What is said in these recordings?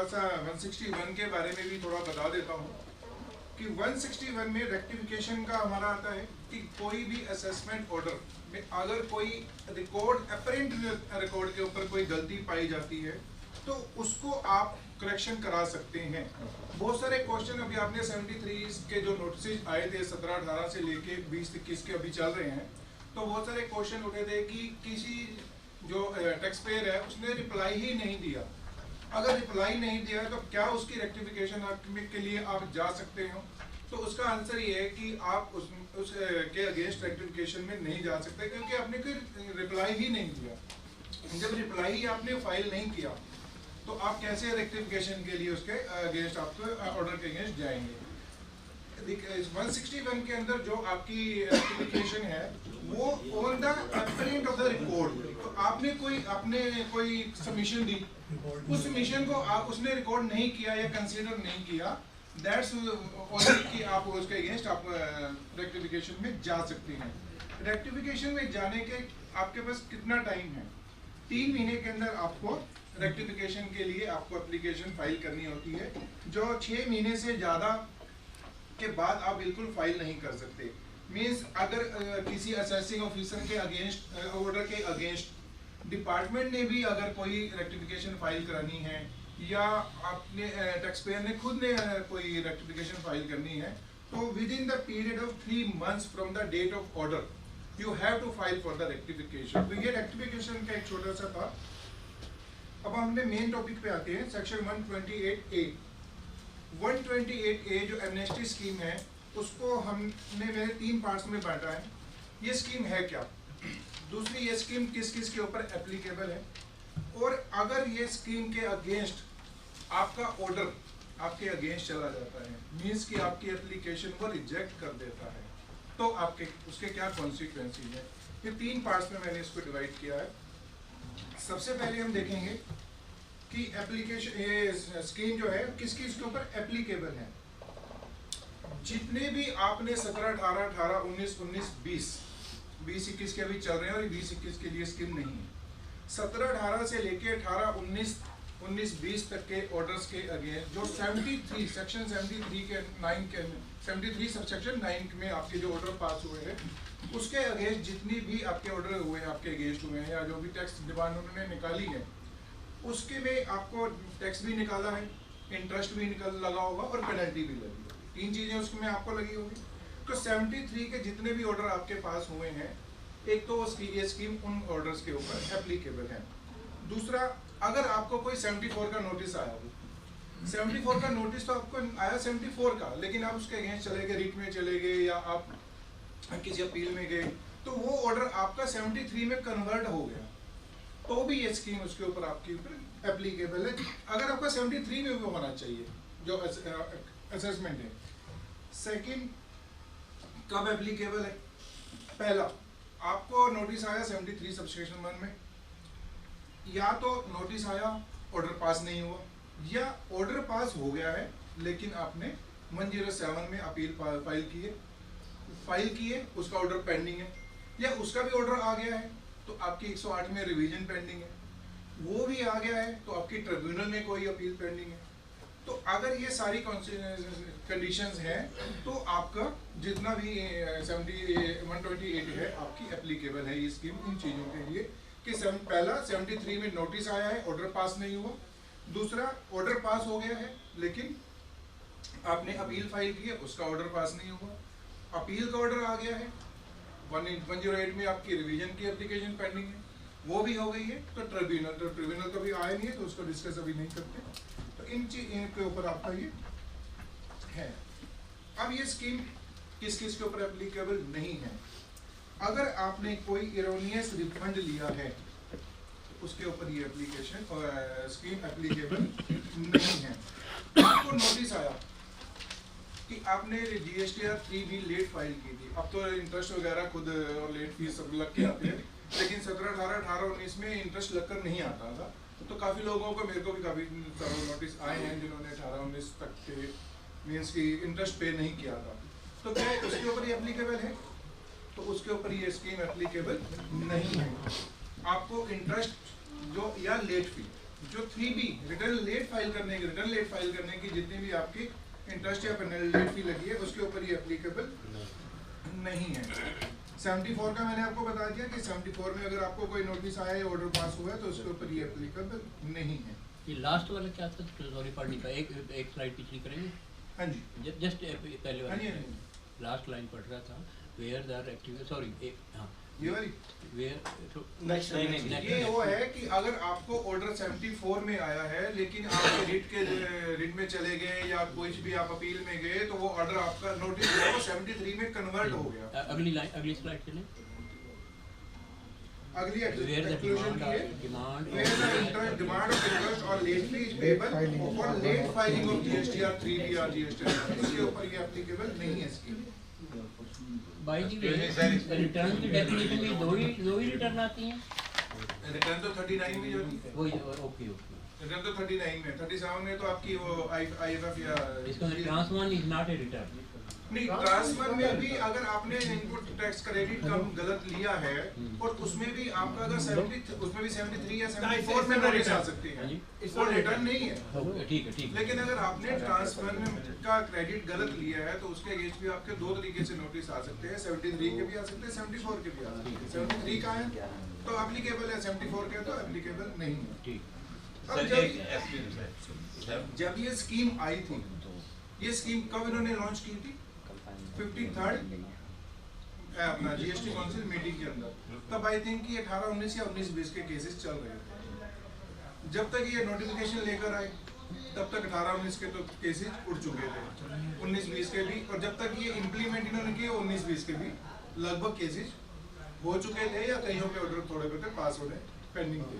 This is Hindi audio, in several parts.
सा 161 के बारे में भी थोड़ा बता देता हूँ कि 161 में रेक्टिफिकेशन का हमारा आता है कि कोई भी असेसमेंट ऑर्डर में अगर कोई रिकॉर्ड अपरेंट रिकॉर्ड के ऊपर कोई गलती पाई जाती है तो उसको आप करेक्शन करा सकते हैं। बहुत सारे क्वेश्चन अभी आपने 73 के जो नोटिस आए थे 17-18 से लेके 20-21 के अभी चल रहे हैं, तो बहुत सारे क्वेश्चन उठे थे कि किसी जो टैक्स पेयर है उसने रिप्लाई ही नहीं दिया। अगर रिप्लाई नहीं दिया तो क्या उसकी रेक्टिफिकेशन के लिए आप जा सकते हो? तो उसका आंसर ये है कि आप उस के अगेंस्ट रेक्टिफिकेशन में नहीं जा सकते, क्योंकि आपने कोई रिप्लाई ही नहीं दिया। जब रिप्लाई ही आपने फाइल नहीं किया तो आप कैसे रेक्टिफिकेशन के लिए उसके अगेंस्ट आपको ऑर्डर के अगेंस्ट जाएंगे? 161 के अंदर जो आपकी रेक्टिफिकेशन है वो on the apparent of the record. तो आपने कोई सबमिशन दी, उस सबमिशन को आप उसने रिकॉर्ड नहीं किया या कंसीडर नहीं किया, दैट्स कि आप उसके अगेंस्ट आप रेक्टिफिकेशन में जा सकते हैं। रेक्टिफिकेशन में जाने के आपके पास कितना टाइम है? 3 महीने के अंदर आपको रेक्टिफिकेशन के लिए आपको एप्लीकेशन फाइल करनी होती है, जो 6 महीने से ज़्यादा के बाद आप बिल्कुल फाइल नहीं कर सकते। मीन्स अगर किसी असेसिंग ऑफिसर के अगेंस्ट ऑर्डर के अगेंस्ट डिपार्टमेंट ने भी अगर कोई रेक्टिफिकेशन फाइल करानी है या आपने टैक्स पेयर ने खुद ने कोई रेक्टिफिकेशन फाइल करनी है, तो within the period of 3 months from the date of order you have to file for the rectification. तो ये रेक्टिफिकेशन का एक छोटा सा था। अब हमने मेन टॉपिक पे आते हैं, सेक्शन 128A। 128A जो एमनेस्टी स्कीम है उसको हमने मेरे 3 पार्ट्स में बांटा है। ये स्कीम है क्या, दूसरी ये स्कीम किस किस के ऊपर एप्लीकेबल है, और अगर ये स्कीम के अगेंस्ट आपका ऑर्डर आपके अगेंस्ट चला जाता है, मीन्स कि आपकी एप्लीकेशन को रिजेक्ट कर देता है, तो आपके उसके क्या कॉन्सिक्वेंसेस है। ये 3 पार्ट्स में मैंने इसको डिवाइड किया है। सबसे पहले हम देखेंगे कि एप्लीकेशन ये स्कीम जो है किस किस के ऊपर एप्लीकेबल है। जितने भी आपने 17, 18, 18, 19, 19, 20, 20-21 के अभी चल रहे हैं और 20-21 के लिए स्कीम नहीं है। 17, 18 से लेके 18, 19, 20 तक के ऑर्डर्स के अगेंस्ट जो 73 सेक्शन 73 के 9 के 73 सबसेक्शन 9 में आपके जो ऑर्डर पास हुए हैं उसके अगेंस्ट जितनी भी आपके ऑर्डर हुए हैं, आपके अगेंस्ट हुए हैं, या जो भी टैक्स डिमांड उन्होंने निकाली है उसके में आपको टैक्स भी निकाला है, इंटरेस्ट भी लगा होगा और पेनल्टी भी लगी होगी। 3 चीज़ें उसमें आपको लगी होगी। तो 73 के जितने भी ऑर्डर आपके पास हुए हैं, एक तो ये स्कीम उन ऑर्डर्स के ऊपर एप्लीकेबल है। दूसरा, अगर आपको कोई 74 का नोटिस आया हो, 74 का नोटिस तो आपको आया 74 का, लेकिन आप उसके अगेंस्ट चले गए, रिट में चले गए या आप किसी अपील में गए, तो वो ऑर्डर आपका 73 में कन्वर्ट हो गया, तो भी ये स्कीम उसके ऊपर आपके ऊपर एप्लीकेबल है। अगर आपका 73 में भी होना चाहिए जो असेसमेंट है। सेकंड, कब एप्लीकेबल है? पहला, आपको नोटिस आया 73 सबसेक्शन 1 में, या तो नोटिस आया ऑर्डर पास नहीं हुआ, या ऑर्डर पास हो गया है लेकिन आपने 107 में अपील फाइल किए, उसका ऑर्डर पेंडिंग है, या उसका भी ऑर्डर आ गया है तो आपकी 108 में रिवीजन पेंडिंग है, वो भी आ गया है तो आपकी ट्रिब्यूनल में कोई अपील पेंडिंग है। तो अगर ये सारी कंडीशंस हैं तो आपका जितना भी 128 है आपकी एप्लीकेबल है ये स्कीम इन चीज़ों के लिए कि पहला 73 में नोटिस आया है, ऑर्डर पास नहीं हुआ। दूसरा, ऑर्डर पास हो गया है लेकिन आपने अपील फाइल की है, उसका ऑर्डर पास नहीं हुआ। अपील का ऑर्डर आ गया है, 108 में आपकी रिवीजन की एप्लीकेशन पेंडिंग है, वो भी हो गई है। तो ट्रिब्यूनल तो भी आया नहीं है तो उसको डिस्कस अभी नहीं करते। तो इनके ऊपर आपका ये है। अब ये स्कीम किस किस के ऊपर एप्लीकेबल नहीं है? अगर आपने कोई इरोनियस रिफंड लिया है उसके ऊपर ये एप्लीकेशन और स्कीम एप्लीकेबल नहीं है। आपको नोटिस आया कि आपने GSTR 3 भी लेट फाइल की थी, अब तो इंटरेस्ट वगैरह खुद और लेट फीस सब लग के आते हैं, लेकिन 17, 18, 18, 19 में इंटरेस्ट लगकर नहीं आता था। तो काफ़ी लोगों को, मेरे को भी काफ़ी नोटिस आए हैं जिन्होंने 18, 19 तक के मीन्स की इंटरेस्ट पे नहीं किया था। तो क्या उसके ऊपर ये एप्लीकेबल है? तो उसके ऊपर ये स्कीम एप्लीकेबल नहीं है। आपको इंटरेस्ट जो या लेट फी, जो 3B रिटर्न लेट फाइल करने की जितनी भी आपकी इंटरेस्ट या पेनल्टी लेट फी लगी है उसके ऊपर ये एप्लीकेबल नहीं है। 74 का मैंने आपको बता दिया कि 74 में अगर आपको कोई नोटिस आया या ऑर्डर पास हुआ है तो उसके ऊपर ये एप्लीकेबल नहीं है। ये लास्ट वाला क्या था, सॉरी पढ़ने का, एक स्लाइड पिछली करेंगे। हाँ जी, जस्ट पहले हाँ जी, वाला लास्ट लाइन पढ़ रहा था, वेयर द एक्टिव, सॉरी हाँ ये वाली वेयर नहीं ये वो है कि अगर आपको ऑर्डर 74 में आया है लेकिन आप रिट में चले गए या कुछ भी आप अपील में गए तो वो ऑर्डर आपका नोटिस जो है वो 73 में कन्वर्ट हो गया। अगली लाइन, अगली स्लाइड चलें। अगली Where the एक्सक्लूजन की है demand where the interest demand of interest or late fee is payable for late filing of GST or 3B or GST इसके ऊपर ये एप्लीकेबल नहीं है scheme. By the way return की डेफिनेशन में दो ही रिटर्न आती हैं। रिटर्न तो 39 में जो वही ओके रिटर्न तो 39 में, 37 में तो आपकी वो IFF या इसका transfer is not a return. नहीं, ट्रांसफर में भी अगर आपने इनपुट टैक्स क्रेडिट कम गलत लिया है और उसमें भी आपका अगर 70 उसमें भी 73 या 74 में नोटिस आ सकती है, वो रिटर्न नहीं है। ठीक है। लेकिन अगर आपने ट्रांसफर का क्रेडिट गलत लिया है तो उसके अगेंस्ट भी आपके दो तरीके से नोटिस आ सकते हैं, 73 के भी आ सकते हैं, 74 के भी आ सकते हैं। 73 का है तो एप्लीकेबल है, 74 का है तो एप्लीकेबल नहीं है। ठीक। अब जब ये स्कीम आई थी, ये स्कीम कब इन्होंने लॉन्च की थी? 53rd अपना जीएसटी काउंसिल मीटिंग के अंदर, तब आई थिंक कि 18, 19 या 19-20 के केसेस चल रहे थे। जब तक ये नोटिफिकेशन लेकर आए तब तक 18, 19 के तो केसेस उड़ चुके थे, 19, 20 के भी, और जब तक ये इम्प्लीमेंट इन्होंने किए 19, 20 के भी लगभग केसेस हो चुके थे या कईयों पे ऑर्डर थोड़े बहुत पास होने पेंडिंग थे।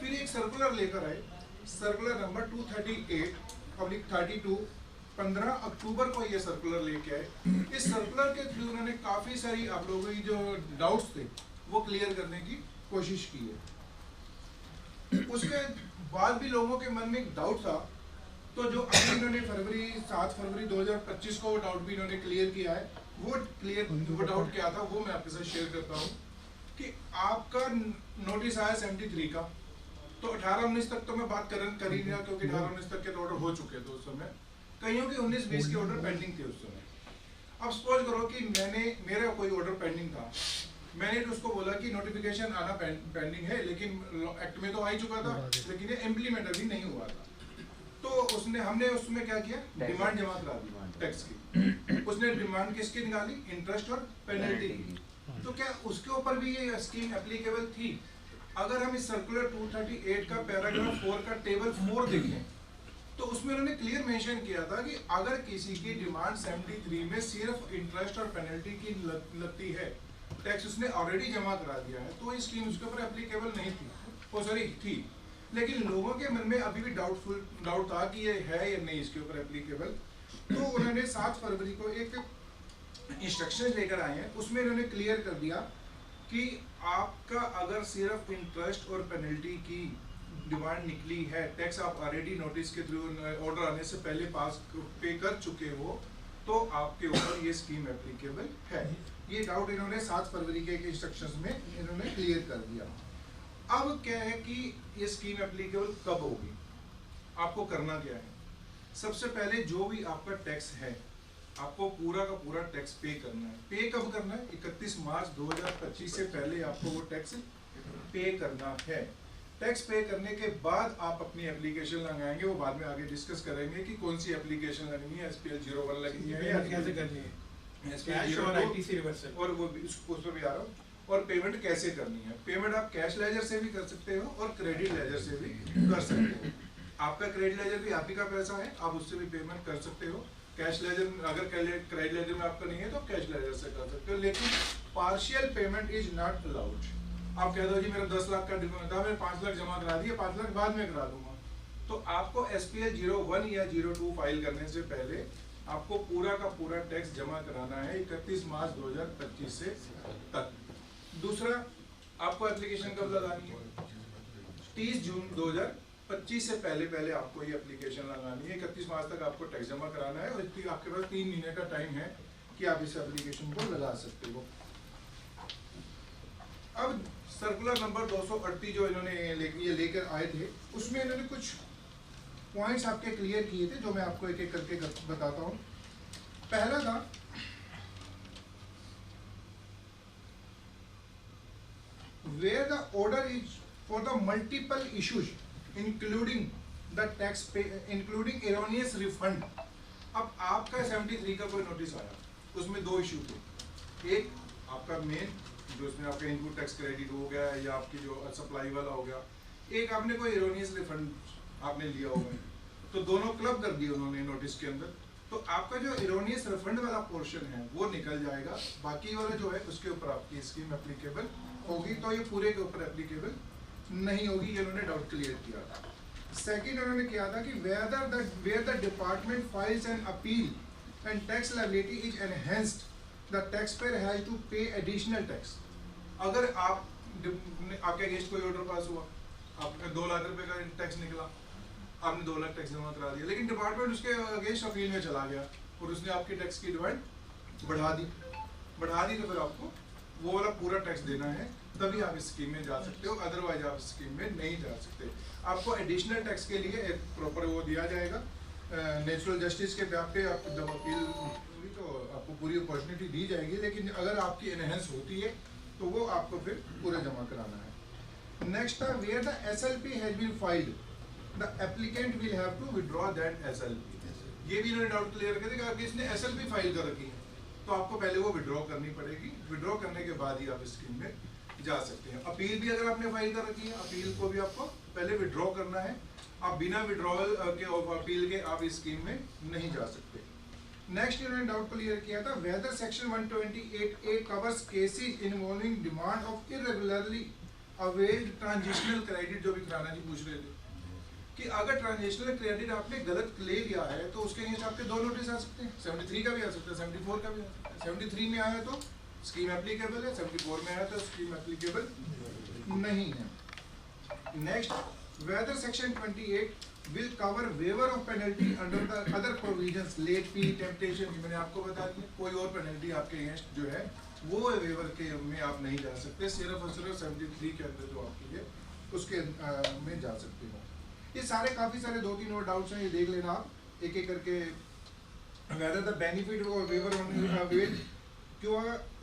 फिर एक सर्कुलर लेकर आए, सर्कुलर नंबर 238/32, 15 अक्टूबर को ये सर्कुलर लेके आए। इस सर्कुलर के थ्रू उन्होंने काफी सारी आप लोगों की जो डाउट्स थे वो क्लियर करने की कोशिश की है। उसके बाद भी लोगों के मन में एक डाउट था, तो जो अभी इन्होंने 7 फरवरी 2025 को वो डाउट भी इन्होंने क्लियर किया है। वो डाउट क्या था वो मैं आपके साथ शेयर करता हूँ कि आपका नोटिस आया 73 का, तो 18, 19 तक तो मैं बात कर ही नहीं रहा क्योंकि 18, 19 तक के ऑर्डर हो चुके थे उस समय, कईयों के 19, 20 के ऑर्डर पेंडिंग थे उस समय। अब सपोज करो कि मेरा कोई ऑर्डर पेंडिंग था, मैंने तो उसको बोला कि नोटिफिकेशन आना पेंडिंग है, लेकिन एक्ट में तो आ ही चुका था लेकिन ये इम्प्लीमेंट अभी नहीं हुआ था। तो हमने उसमें क्या किया, डिमांड जमा करा दी टैक्स की। उसने डिमांड किसकी निकाली, इंटरेस्ट और पेनल्टी की। तो क्या उसके ऊपर भी ये स्कीम एप्लीकेबल थी? अगर हम इस सर्कुलर 238 का पैराग्राफ 4 का टेबल 4 देखें तो उसमें उन्होंने क्लियर मेंशन किया था कि अगर किसी की डिमांड 73 में सिर्फ इंटरेस्ट और पेनल्टी की लगती है, टैक्स उसने ऑलरेडी जमा करा दिया है, तो ये स्कीम उसके ऊपर एप्लीकेबल नहीं थी, थी। लेकिन लोगों के मन में अभी भी डाउट था कि ये है या नहीं इसके ऊपर एप्लीकेबल। तो उन्होंने 7 फरवरी को एक इंस्ट्रक्शन लेकर आए हैं, उसमें इन्होंने क्लियर कर दिया कि आपका अगर सिर्फ इंटरेस्ट और पेनल्टी की डिमांड निकली है, टैक्स आप ऑलरेडी नोटिस के थ्रू ऑर्डर आने से पहले पास पे कर चुके हो, तो आपके ऊपर ये स्कीम एप्लीकेबल है। ये डाउट इन्होंने 7 फरवरी के एक इंस्ट्रक्शंस में इन्होंने क्लियर कर दिया। अब क्या है कि ये स्कीम एप्लीकेबल कब होगी, आपको करना क्या है? सबसे पहले जो भी आपका टैक्स है आपको पूरा का पूरा टैक्स पे करना है। पे कब करना है? 31 मार्च 2025 से पहले आपको वो टैक्स पे करना है। टैक्स पे करने के बाद आप अपनी एप्लीकेशन लगाएंगे, वो बाद में आगे डिस्कस करेंगे कि कौन सी एप्लीकेशन लगनी है, SPL 01 लगनी है या कैसे करनी है, SPL 01 ITC रिवर्सल, और वो उस पर भी आ रहा हूँ। और पेमेंट कैसे करनी है? पेमेंट आप कैश लेजर से भी कर सकते हो और क्रेडिट लेजर से भी कर सकते हो। आपका क्रेडिट लेजर भी आप ही का पैसा है, आप उससे भी पेमेंट कर सकते हो। कैश लेजर अगर क्रेडिट लेजर में आपका नहीं है तो कैश लेजर से कर सकते हो, लेकिन partial payment is not allowed. आप कह दो जी मेरा 10 लाख का डिमांड था, मैंने 5 लाख जमा करा दिए, 5 लाख बाद में करा दूंगा, तो आपको SPL 01 या 02 फाइल करने से पहले आपको पूरा का पूरा टैक्स जमा कराना है 31 मार्च 2025 से तक। दूसरा, आपको एप्लीकेशन कब लगानी है? 30 जून 2025 से पहले आपको ये एप्लीकेशन लगानी है। 31 मार्च तक आपको टैक्स जमा कराना है और आपके पास 3 महीने का टाइम है कि आप इस एप्लीकेशन को लगा सकते हो। अब सर्कुलर नंबर 238 जो इन्होंने ये लेकर आए थे, उसमें इन्होंने कुछ पॉइंट्स आपके क्लियर किए थे जो मैं आपको एक एक करके बताता हूँ। पहला था where the order is for the multiple issues including the tax pay, including erroneous refund। अब आपका 73 का कोई नोटिस आया, उसमें दो इशू थे। एक आपका मेन जो उसमें आपका इनपुट टैक्स क्रेडिट हो गया या आपकी जो सप्लाई वाला हो गया, एक आपने कोई एरोनियस रिफंड आपने लिया होगा, तो दोनों क्लब कर दिए उन्होंने नोटिस के अंदर। तो आपका जो एरोनियस रिफंड वाला पोर्शन है वो निकल जाएगा, बाकी वाला जो है उसके ऊपर आपकी स्कीम एप्लीकेबल होगी। तो ये पूरे के ऊपर एप्लीकेबल नहीं होगी, ये उन्होंने डाउट क्लियर किया था। सेकंड उन्होंने किया था कि where the department files an appeal and tax liability is enhanced, the taxpayer has to pay additional tax। अगर आपके अगेंस्ट कोई ऑर्डर पास हुआ, आपका 2 लाख रुपए का टैक्स निकला, आपने 2 लाख टैक्स जमा करा दिया, लेकिन डिपार्टमेंट उसके अगेंस्ट अपील में चला गया और उसने आपकी टैक्स की डिमांड बढ़ा दी, तो फिर आपको वो वाला पूरा टैक्स देना है, तभी आप इस स्कीम में जा सकते हो, अदरवाइज आप इस स्कीम में नहीं जा सकते। आपको एडिशनल टैक्स के लिए एक प्रॉपर वो दिया जाएगा, नेचुरल जस्टिस के ब्याह पे आपको जब अपील हुई तो आपको पूरी अपॉर्चुनिटी दी जाएगी, लेकिन अगर आपकी एनहेंस होती है तो वो आपको फिर पूरा जमा कराना है। नेक्स्ट था where the SLP has been filed, the applicant will have to withdraw that SLP। ये भी इन्होंने डाउट क्लियर कर दिया कि इसने SLP फाइल कर रखी है तो आपको पहले वो विड्रॉ करनी पड़ेगी, विड्रॉ करने के बाद ही आप इस स्कीम में जा सकते हैं। अपील भी अगर आपने फाइल कर रखी है, अपील को भी आपको पहले विड्रॉ करना है, आप बिना विड्रॉवल के और अपील के आप इस स्कीम में नहीं जा सकते। नेक्स्ट इन्होंने डाउट क्लियर किया था whether section 128A covers cases involving demand of irregularly availed transitional credit, जो भी राणा जी पूछ रहे थे कि अगर ट्रांजिशनल क्रेडिट आपने गलत ले लिया है तो उसके अगेंस्ट आपके दो नोटिस आ सकते हैं, 73 का भी आ सकता है, 74 का भी आ सकता है। 73 में आया तो स्कीम एप्लीकेबल है, 74 में आया तो स्कीम एप्लीकेबल नहीं है। Next whether section 28 will cover waiver of penalty under the other provisions, late fee, temptation, मैंने आपको बता दिया, कोई और पेनल्टी आपके अगेंस्ट जो है वो वेवर के में आप नहीं जा सकते, सिर्फ और सिर्फ 73 के अंदर जो आपके लिए उसके में जा सकते हो। ये सारे काफ़ी सारे 2-3 और डाउट्स हैं, ये देख लेना आप एक एक करके। whether the benefit or waiver on availed क्यों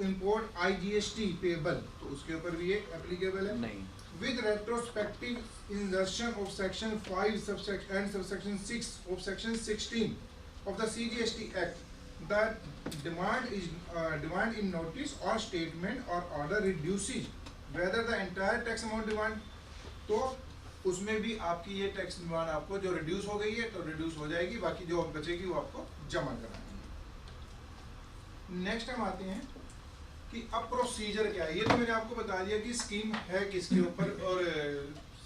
import IGST payable, तो उसके ऊपर भी ये एप्लीकेबल है नहीं। with retrospective insertion of section 5 subsection and subsection 6 of section 16 of the CGST Act, that demand in notice or statement or order reduces whether the entire tax amount demand, तो उसमें भी आपकी ये टैक्स डिमांड आपको जो रिड्यूस हो गई है तो रिड्यूस हो जाएगी, बाकी जो बचेगी वो आपको जमा करानी है। नेक्स्ट हम आते हैं कि अब प्रोसीजर क्या है। ये तो मैंने आपको बता दिया कि स्कीम है किसके ऊपर, और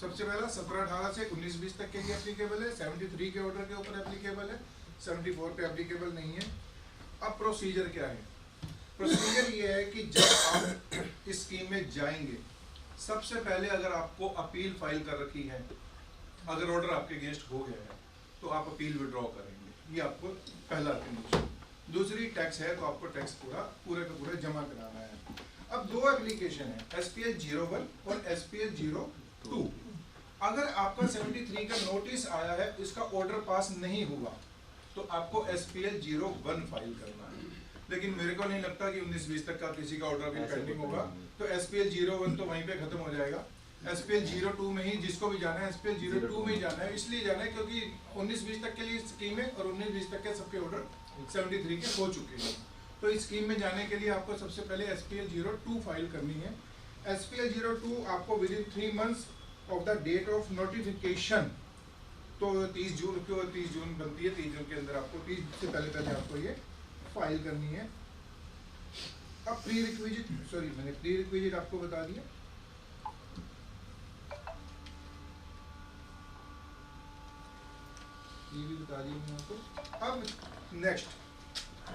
सबसे पहला 17-18 से 19-20 तक के लिए एप्लीकेबल है, 73 के ऑर्डर के ऊपर एप्लीकेबल है, 74 पे एप्लीकेबल नहीं है। अब प्रोसीजर क्या है? प्रोसीजर ये है कि जब आप इस स्कीम में जाएंगे, सबसे पहले अगर आपको अपील फाइल कर रखी है, अगर ऑर्डर आपके अगेंस्ट हो गया है तो आप अपील विड्रॉ करेंगे, ये आपको पहला कंडीशन। दूसरी टैक्स है तो आपको टैक्स पूरे का पूरा जमा कराना है। अब दो एप्लीकेशन है, SPL 01 और SPL 02। अगर आपका 73 का नोटिस आया है, इसका ऑर्डर पास नहीं हुआ तो आपको SPL 01 फाइल करना है, लेकिन मेरे को नहीं लगता कि 19-20 तक का किसी का ऑर्डर भी पेंडिंग होगा, तो SPL 01 तो वहीं पे खत्म हो जाएगा। SPL 02 में ही जिसको भी जाना है SPL 02 में ही जाना है, इसलिए जाना है क्योंकि 19-20 तक के लिए स्कीम है और 19-20 तक के सबके ऑर्डर 73 के हो चुके हैं। तो इस स्कीम में जाने के लिए आपको सबसे पहले SPL 02 फाइल करनी है। SPL 02 आपको within 3 months of the date of notification, तो 30 जून को 30 जून बनती है, 30 जून के अंदर आपको 30 से पहले आपको ये फाइल करनी है। अब प्री रिक्विजिट आपको बता दिया। ये भी बता दिया मैंने आपको। अब नेक्स्ट,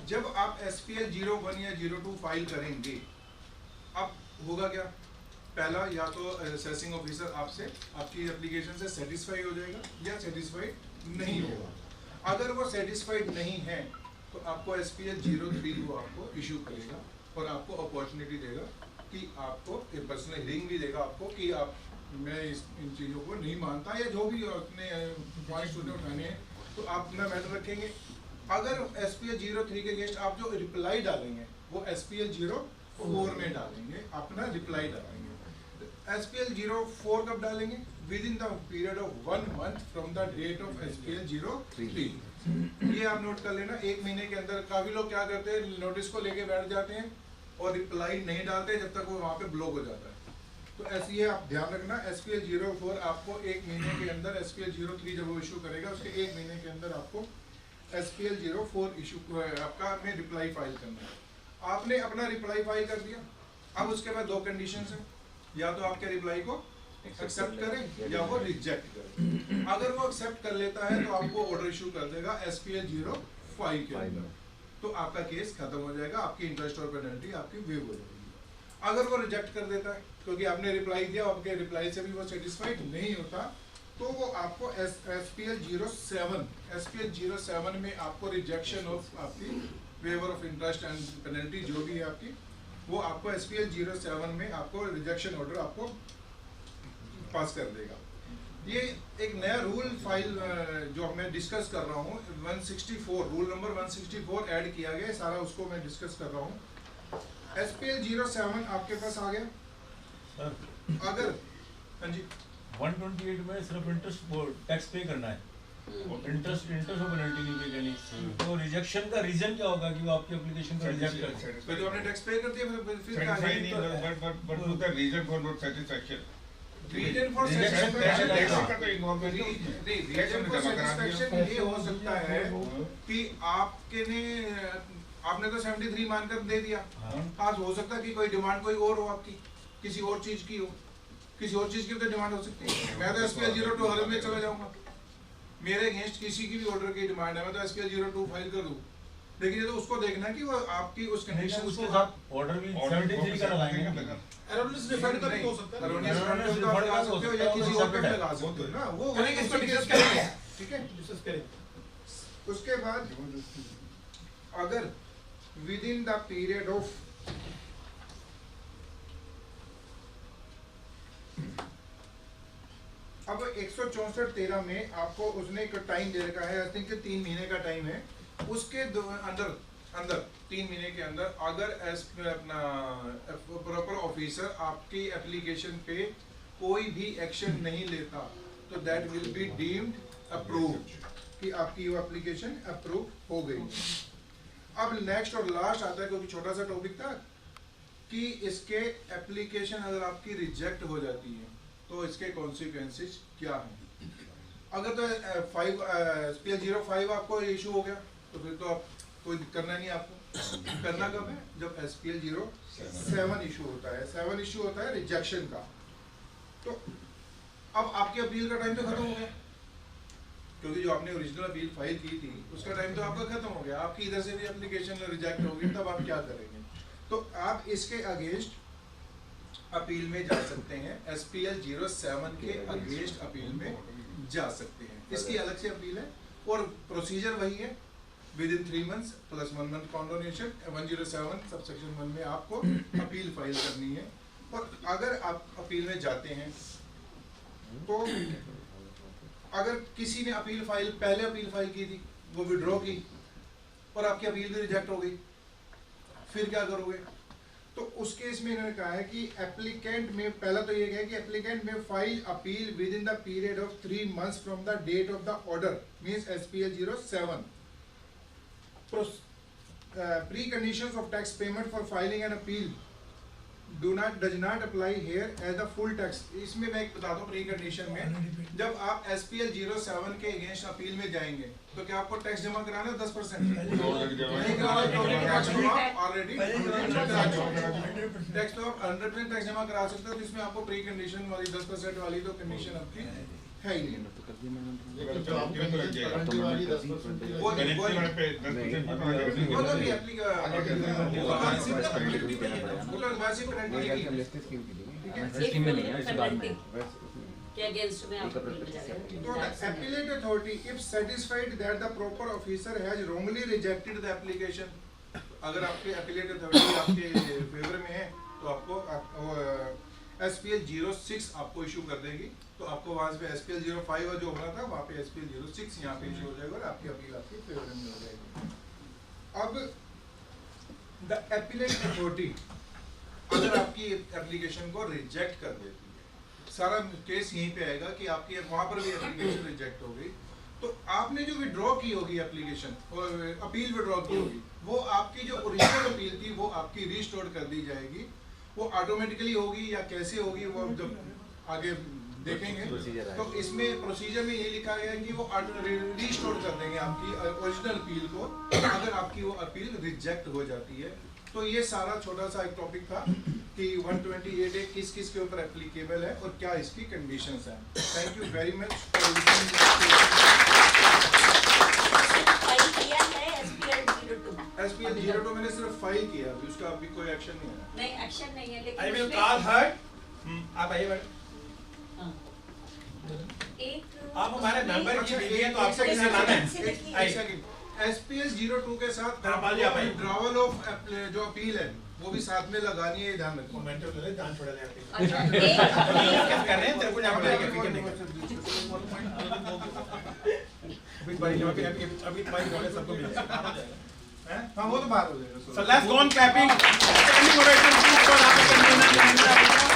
जब आप SPL 01 या 02 फाइल करेंगे, अब होगा क्या? पहला, या तो असेसिंग ऑफिसर आपसे आपकी एप्लीकेशन से सेटिस्फाई हो जाएगा या सेटिस्फाइड नहीं होगा। अगर वो सेटिस्फाइड नहीं है तो आपको SPL 03 को आपको इशू करेगा और आपको अपॉर्चुनिटी देगा कि आपको एक पर्सनल हियरिंग भी देगा आपको कि आप मैं इन चीज़ों को नहीं मानता या जो भी अपने पॉइंट्स उठाने हैं तो आप अपना मैटर रखेंगे। अगर SPL 03 के अगेंस्ट आप जो रिप्लाई डालेंगे वो SPL 04 में डालेंगे, अपना रिप्लाई डालेंगे। SPL 04 कब डालेंगे? Within the period of 1 month from the date of SPL 03। ये आप नोट कर लेना। 1 महीने के अंदर काफी लोग क्या करते हैं, नोटिस को लेके बैठ जाते हैं और रिप्लाई नहीं डालते जब तक वो वहाँ पे ब्लॉक हो जाता है। तो ऐसे ही आप ध्यान रखना, SPL 04 आपको 1 महीने के अंदर, SPL 03 जब वो इशू करेगा उसके 1 महीने के अंदर आपको SPL 04 इशू आपका में रिप्लाई फाइल करना है। आपने अपना रिप्लाई फाइल कर दिया, अब उसके बाद 2 कंडीशंस हैं, या तो आपके रिप्लाई को एक्सेप्ट करें या वो रिजेक्ट करें। अगर वो एक्सेप्ट कर लेता है तो आपको ऑर्डर इशू कर देगा SPL 05 के अंदर, तो आपका केस खत्म हो जाएगा, आपकी इंटरेस्ट और पेनल्टी आपकी वेव हो जाएगी। अगर वो रिजेक्ट कर देता है क्योंकि आपने रिप्लाई दिया, आपके रिप्लाई से भी वो सेटिस्फाइड नहीं होता, तो वो आपको SPL 07 में आपको रिजेक्शन ऑफ आपकी waiver of interest and penalty जो भी है आपकी, वो आपको SPL 07 में आपको रिजेक्शन ऑर्डर आपको पास कर देगा। ये एक नया रूल फाइल जो मैं डिस्कस कर रहा हूँ 164, रूल नंबर 164 ऐड किया गया, सारा उसको मैं डिस्कस कर रहा हूँ। SPL 07 आपके पास आ गया। सर अगर हाँ जी 128 में सिर्फ इंटरेस्ट टैक्स पे करना है, इंटरेस्ट और पेनल्टी नहीं पे करनी, तो रिजेक्शन का रीजन क्या होगा कि वो आपकी एप्लीकेशन को रिजेक्ट कर दे? तो आपने टैक्स पे कर दिया, फिर क्या Satisfy नहीं, but what's the reason for not satisfaction? Reason for Rejection satisfaction ये हो सकता है कि आपने तो 73 मानकर दे दिया, आज हो सकता है कि कोई डिमांड कोई और हो, आपकी किसी और चीज की हो, किसी और चीज की तो डिमांड हो सकती है। मैं तो SPL 02 हर में चला जाऊंगा, मेरे अगेंस्ट किसी की भी ऑर्डर की डिमांड है, मैं तो SPL 02 फाइल कर दूं, लेकिन ये तो उसको देखना है कि वो आपकी उस कंडीशन उसके साथ ऑर्डर भी 73 का लगाएंगे। एरोनियस रिफंड का भी हो सकता है, एरोनियस रिफंड का लगा सकते हो या किसी और पे भी लगा सकते हो ना, वो करेंगे, इसको डिस्कस करेंगे, ठीक है डिस्कस करेंगे। उसके बाद अगर with in the period of अब 164(13) में आपको उसने एक टाइम दे रखा है, आई थिंक 3 महीने का टाइम है, उसके अंदर 3 महीने के अंदर अगर अपना प्रॉपर ऑफिसर आपकी एप्लीकेशन पे कोई भी एक्शन नहीं लेता तो that will be deemed approved, कि आपकी वो एप्लीकेशन अप्रूव हो गई। अब नेक्स्ट और लास्ट आता है, क्योंकि छोटा सा टॉपिक था, कि इसके एप्लीकेशन अगर आपकी रिजेक्ट हो जाती है तो इसके कॉन्सिक्वेंसेस क्या हैं। अगर तो SPL 05 आपको इशू हो गया तो फिर तो आप कोई करना नहीं, आपको करना कब है, जब SPL 07 इशू होता है, 7 इशू होता है रिजेक्शन का। तो अब आपकी अपील का टाइम तो खत्म हो गया, क्योंकि जो आपने ओरिजिनल अपील फाइल की थी उसका टाइम तो आपका खत्म हो गया, आपकी इधर से भी एप्लीकेशन रिजेक्ट होगी, तब आप क्या करेंगे? तो आप इसके अगेंस्ट अपील में जा सकते हैं, SPL 07 के अगेंस्ट अपील में जा सकते हैं, इसकी अलग से अपील है और प्रोसीजर वही है, within 3 months plus 1 month condonation 107 subsection 1 में आपको अपील फाइल करनी है। और अगर आप अपील में जाते हैं तो अगर किसी ने अपील फाइल पहले अपील फाइल की थी, वो विड्रॉ की और आपकी अपील भी रिजेक्ट हो गई, फिर क्या करोगे? तो उस केस में इन्होंने कहा है कि एप्लीकेंट में पहला तो ये है कि एप्लीकेंट में file appeal within the period of 3 months from the date of the order, means SPL 07। Preconditions of tax payment for filing an appeal does not apply here as the full tax। इसमें मैं एक बता दूं, प्री कंडीशन में जब आप SPL 07 के अगेंस्ट अपील में जाएंगे तो क्या आपको टैक्स जमा कराना है 10%? नहीं कराना, ऑलरेडी टैक्स तो आप 100% टैक्स जमा करा सकते हो, तो इसमें आपको प्री कंडीशन वाली 10% वाली तो कंडीशन आपकी है ही नहीं। Appellate authority, if satisfied that the proper officer has wrongly rejected the application, अगर आपके appellate authority आपके फेवर में है तो आपको SPL 06 आपको इशू कर देगी, तो आपको वहां पे SPL 05 जो होना था वहां पे SPL 06 यहाँ पे इशू हो जाएगा और आपकी अपील आपकी फेवर में हो जाएगी। अब द अपीलेट अथॉरिटी अगर आपकी एप्लीकेशन को रिजेक्ट कर देती है, सारा केस यहीं पे आएगा कि आपकी वहां पर भी एप्लीकेशन रिजेक्ट हो गई, तो आपने जो विड्रॉ की होगी एप्लीकेशन और अपील विड्रॉ की होगी, वो आपकी जो ओरिजिनल अपील थी वो आपकी रिस्टोर कर दी जाएगी। वो ऑटोमेटिकली होगी या कैसे होगी वो जब आगे देखेंगे। तो इसमें प्रोसीजर में ये लिखा गया है कि वो रिस्टोर कर देंगे आपकी ओरिजिनल अपील को अगर आपकी वो अपील रिजेक्ट हो जाती है। तो ये सारा छोटा सा एक टॉपिक था कि 128 ए किस किस के ऊपर एप्लीकेबल है और क्या इसकी कंडीशंस हैं। Thank you very much for SPL 02 मैंने सिर्फ फाइल किया, अभी उसका अभी कोई एक्शन नहीं है। नहीं एक्शन नहीं है, लेकिन I will उसमें call her. आप आइए मैडम। एक आप हमारे मेंबर की अच्छा, बीवी है तो एक आपसे सेकंड, किसी लाना एक है। सेकंड। आइए। SPL 02 के साथ धर्मपाल जी, आप आइए। विड्रॉवल ऑफ जो अपील है वो भी साथ में लगानी है, ध्यान रखो। मोमेंटो ले ले, जान छोड़ा ले आपकी। अच्छा, क्या कर रहे हैं? तेरे को जहाँ पे फिक्र नहीं कर। अभी तुम्हारी जगह पे अभी तुम्हारी नॉलेज सबको मिल जाएगी। हाँ वो तो बात हो जाएगा। So let's go on clapping. Standing ovation, please, for our